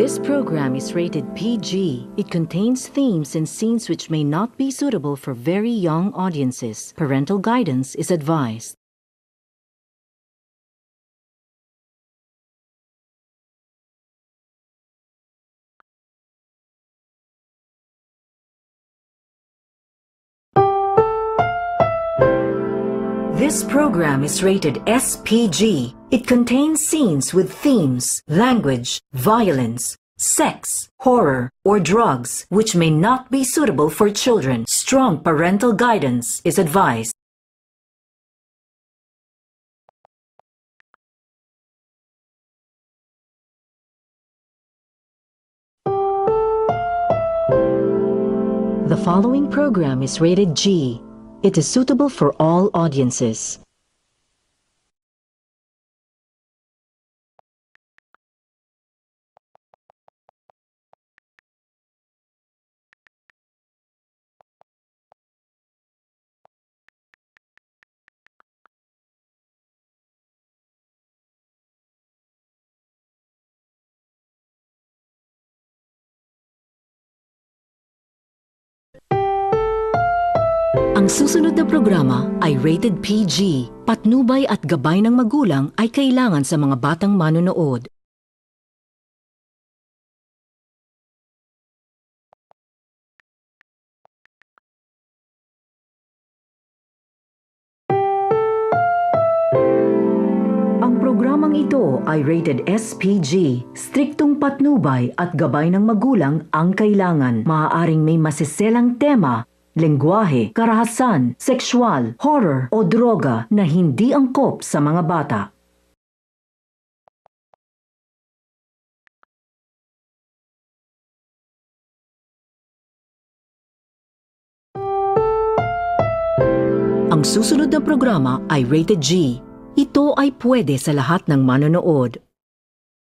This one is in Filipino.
This program is rated PG. It contains themes and scenes which may not be suitable for very young audiences. Parental guidance is advised. This program is rated SPG. It contains scenes with themes, language, violence, sex, horror, or drugs, which may not be suitable for children. Strong parental guidance is advised. The following program is rated G. It is suitable for all audiences. Ang susunod na programa ay rated PG. Patnubay at gabay ng magulang ay kailangan sa mga batang manonood. Ang programang ito ay rated SPG. Striktong patnubay at gabay ng magulang ang kailangan. Maaaring may masiselang tema, lengguwahe, karahasan, sexual, horror o droga na hindi angkop sa mga bata. Ang susunod na programa ay rated G. Ito ay pwede sa lahat ng manonood.